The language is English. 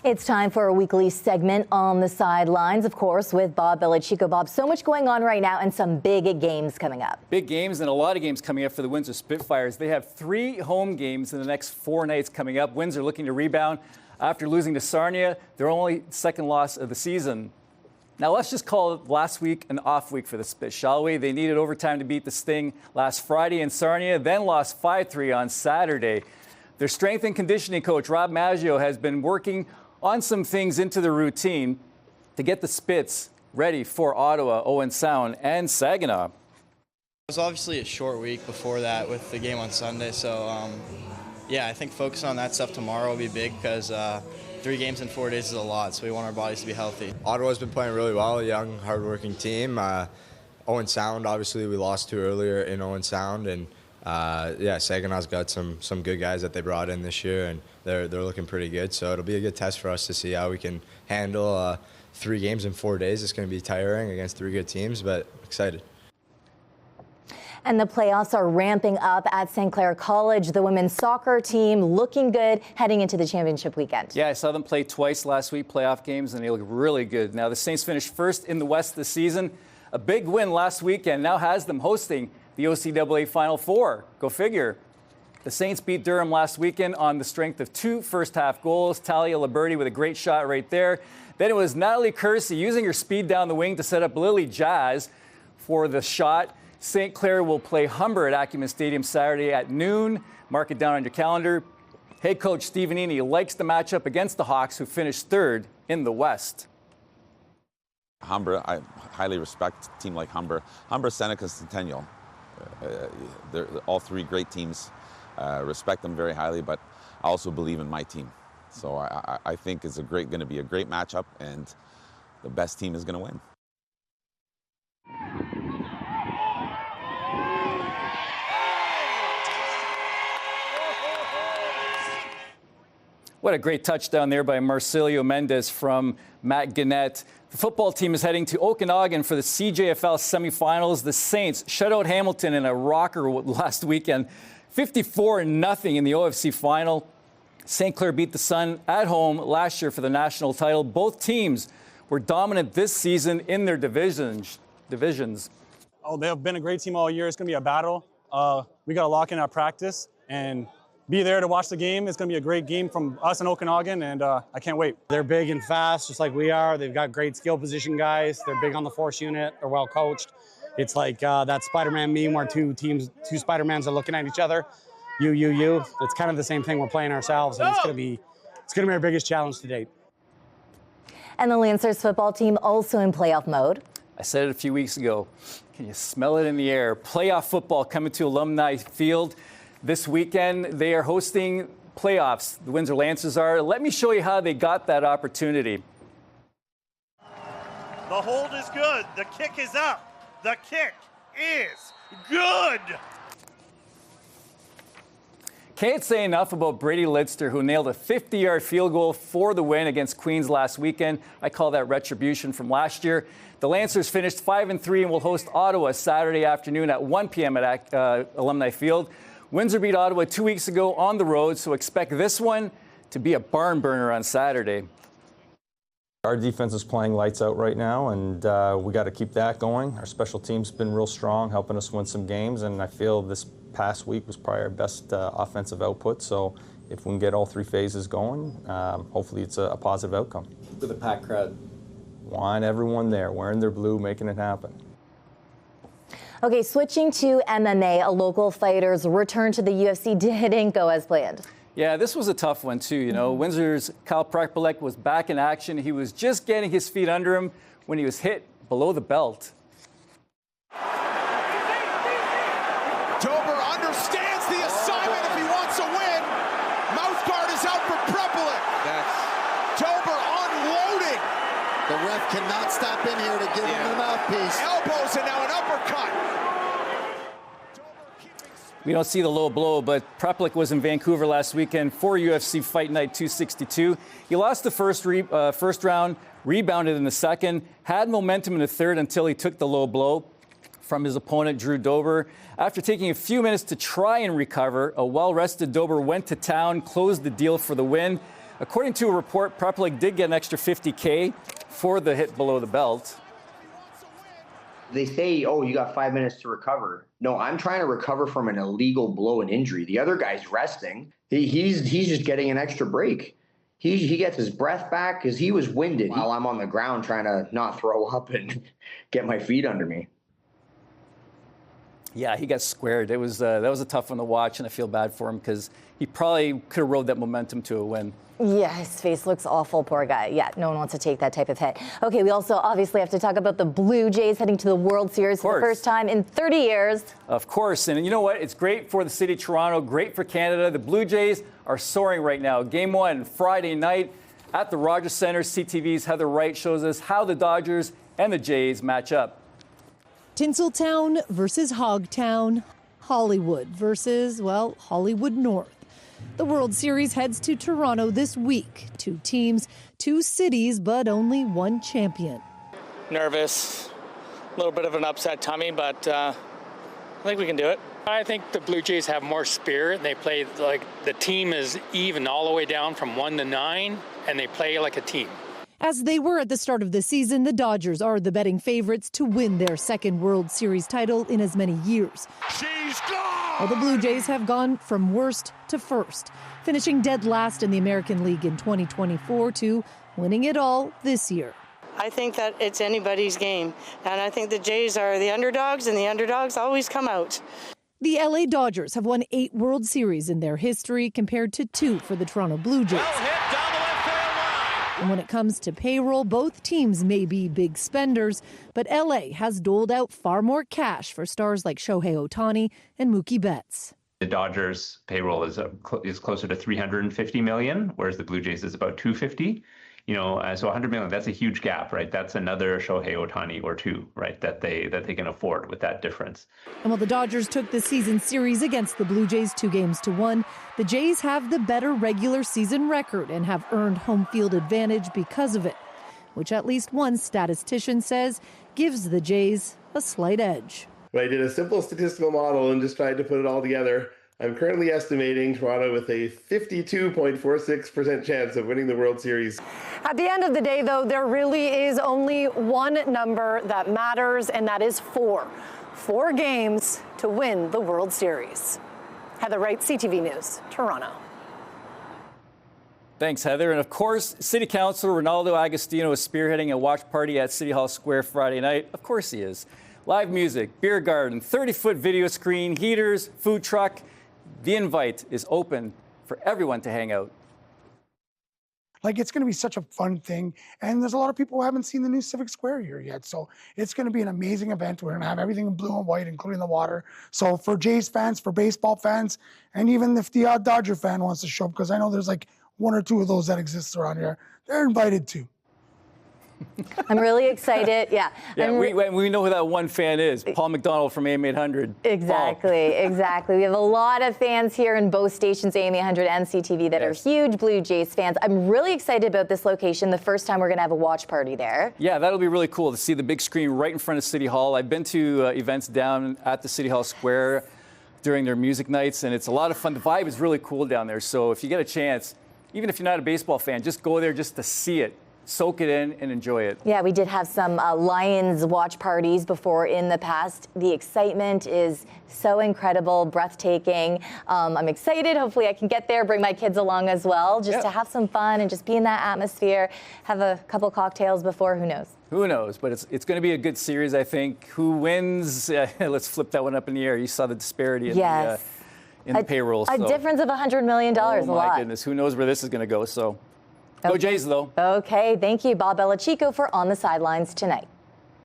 It's time for a weekly segment on the sidelines, of course, with Bob Bellacicco. Bob, so much going on right now and some big games coming up. Big games and a lot of games coming up for the Windsor Spitfires. They have 3 home games in the next 4 nights coming up. Windsor looking to rebound after losing to Sarnia, their only second loss of the season. Now, let's just call it last week an off week for the Spit, shall we? They needed overtime to beat the Sting last Friday in Sarnia, then lost 5-3 on Saturday. Their strength and conditioning coach, Rob Maggio, has been working on some things into the routine to get the Spits ready for Ottawa, Owen Sound, and Saginaw. It was obviously a short week before that with the game on Sunday, so yeah, I think focusing on that stuff tomorrow will be big because 3 games in 4 days is a lot, so we want our bodies to be healthy. Ottawa's been playing really well, a young, hardworking team. Owen Sound, obviously, we lost to earlier in Owen Sound, and yeah, Saginaw's got some good guys that they brought in this year, and they're looking pretty good. So it'll be a good test for us to see how we can handle 3 games in 4 days. It's going to be tiring against 3 good teams, but excited. And the playoffs are ramping up at St. Clair College. The women's soccer team looking good heading into the championship weekend. Yeah, I saw them play twice last week, playoff games, and they look really good. Now, the Saints finished first in the West this season. A big win last weekend now has them hosting the OCAA Final Four. Go figure. The Saints beat Durham last weekend on the strength of 2 first-half goals. Talia Liberty with a great shot right there. Then it was Natalie Kersey using her speed down the wing to set up Lily Jazz for the shot. St. Clair will play Humber at Acumen Stadium Saturday at noon. Mark it down on your calendar. Head coach Stephen Eny likes the matchup against the Hawks, who finished 3rd in the West. Humber, I highly respect a team like Humber. Humber, Seneca, Centennial. They're all 3 great teams. Respect them very highly, but I also believe in my team. So I think it's going to be a great matchup, and the best team is going to win. What a great touchdown there by Marcilio Mendez from Matt Gannett. The football team is heading to Okanagan for the CJFL semifinals. The Saints shut out Hamilton in a rocker last weekend, 54-0 in the OFC final. St. Clair beat the Sun at home last year for the national title. Both teams were dominant this season in their divisions. Oh, they have been a great team all year. It's going to be a battle. We got to lock in our practice and be there to watch the game. It's going to be a great game from us in Okanagan, and I can't wait. They're big and fast, just like we are. They've got great skill position guys. They're big on the force unit. They're well coached. It's like that Spider-Man meme where 2 Spider-Mans are looking at each other. You. It's kind of the same thing we're playing ourselves, and it's going to be our biggest challenge to date. And the Lancers football team also in playoff mode. I said it a few weeks ago. Can you smell it in the air? Playoff football coming to Alumni Field this weekend. They are hosting playoffs. The Windsor Lancers are. Let me show you how they got that opportunity. The hold is good. The kick is up. The kick is good. Can't say enough about Brady Lidster, who nailed a 50-yard field goal for the win against Queens last weekend. I call that retribution from last year. The Lancers finished 5-3 and will host Ottawa Saturday afternoon at 1 p.m. at Alumni Field. Windsor beat Ottawa 2 weeks ago on the road, so expect this one to be a barn burner on Saturday. Our defense is playing lights out right now, and we got to keep that going. Our special team's been real strong, helping us win some games, and I feel this past week was probably our best offensive output. So if we can get all 3 phases going, hopefully it's a positive outcome. With a packed crowd. Want everyone there, wearing their blue, making it happen. Okay, switching to MMA, a local fighter's return to the UFC didn't go as planned. Yeah, this was a tough one, too. You know, Windsor's Kyle Prepolek was back in action. He was just getting his feet under him when he was hit below the belt. Dober understands the assignment if he wants a win. Mouth guard is out for Prepolek. Dober unloading. The ref cannot stop in here to give him the mouthpiece. Elbows and now an uppercut. We don't see the low blow, but Prepolek was in Vancouver last weekend for UFC Fight Night 262. He lost the first round, rebounded in the second, had momentum in the third until he took the low blow from his opponent, Drew Dober. After taking a few minutes to try and recover, a well-rested Dober went to town, closed the deal for the win. According to a report, Prepelic did get an extra $50K for the hit below the belt. They say, oh, you got 5 minutes to recover. No, I'm trying to recover from an illegal blow and injury. The other guy's resting. He's just getting an extra break. He gets his breath back because he was winded while I'm on the ground trying to not throw up and get my feet under me. Yeah, he got squared. That was a tough one to watch, and I feel bad for him because he probably could have rode that momentum to a win. Yeah, his face looks awful, poor guy. Yeah, no one wants to take that type of hit. Okay, we also obviously have to talk about the Blue Jays heading to the World Series for the first time in 30 years. Of course, and you know what? It's great for the city of Toronto, great for Canada. The Blue Jays are soaring right now. Game 1, Friday night at the Rogers Centre. CTV's Heather Wright shows us how the Dodgers and the Jays match up. Tinseltown versus Hogtown. Hollywood versus, well, Hollywood North. The World Series heads to Toronto this week. 2 teams, 2 cities, but only 1 champion. Nervous, a little bit of an upset tummy, but I think we can do it. I think the Blue Jays have more spirit. They play like the team is even all the way down from 1 to 9, and they play like a team. As they were at the start of the season, the Dodgers are the betting favorites to win their 2nd World Series title in as many years. She's gone! While the Blue Jays have gone from worst to first, finishing dead last in the American League in 2024 to winning it all this year. I think that it's anybody's game, and I think the Jays are the underdogs, and the underdogs always come out. The LA Dodgers have won 8 World Series in their history compared to 2 for the Toronto Blue Jays. And when it comes to payroll, both teams may be big spenders, but LA has doled out far more cash for stars like Shohei Ohtani and Mookie Betts. The Dodgers' payroll is closer to $350 million, whereas the Blue Jays is about $250. So $100 million, that's a huge gap, right? That's another Shohei Ohtani or 2, right? That they can afford with that difference. And while the Dodgers took the season series against the Blue Jays 2-1, the Jays have the better regular season record and have earned home field advantage because of it, which at least one statistician says gives the Jays a slight edge. I did a simple statistical model and just tried to put it all together. I'm currently estimating Toronto with a 52.46% chance of winning the World Series. At the end of the day, though, there really is only one number that matters, and that is 4. 4 games to win the World Series. Heather Wright, CTV News, Toronto. Thanks, Heather. And of course, City Councilor Ronaldo Agostino is spearheading a watch party at City Hall Square Friday night. Of course he is. Live music, beer garden, 30-foot video screen, heaters, food truck. The invite is open for everyone to hang out. Like, it's going to be such a fun thing. And there's a lot of people who haven't seen the new Civic Square here yet. So it's going to be an amazing event. We're going to have everything in blue and white, including the water. So for Jays fans, for baseball fans, and even if the odd Dodger fan wants to show up, because I know there's like 1 or 2 of those that exist around here, they're invited too. I'm really excited. Yeah. We know who that one fan is. Paul McDonald from AM 800. Exactly. We have a lot of fans here in both stations, AM 800 and CTV, that are huge Blue Jays fans. I'm really excited about this location. The first time we're going to have a watch party there. Yeah, that'll be really cool to see the big screen right in front of City Hall. I've been to events down at the City Hall Square during their music nights, and it's a lot of fun. The vibe is really cool down there. So if you get a chance, even if you're not a baseball fan, just go there just to see it. Soak it in and enjoy it. Yeah, we did have some Lions watch parties before in the past. The excitement is so incredible, breathtaking. I'm excited. Hopefully I can get there, bring my kids along as well, just to have some fun and just be in that atmosphere, have a couple cocktails before, who knows? Who knows? But it's going to be a good series, I think. Who wins? Let's flip that one up in the air. You saw the disparity in the payroll. A difference of $100 million, a lot. Oh, my goodness. Who knows where this is going to go, so... Go Jays, though. Okay, thank you, Bob Bellacicco, for On the Sidelines tonight.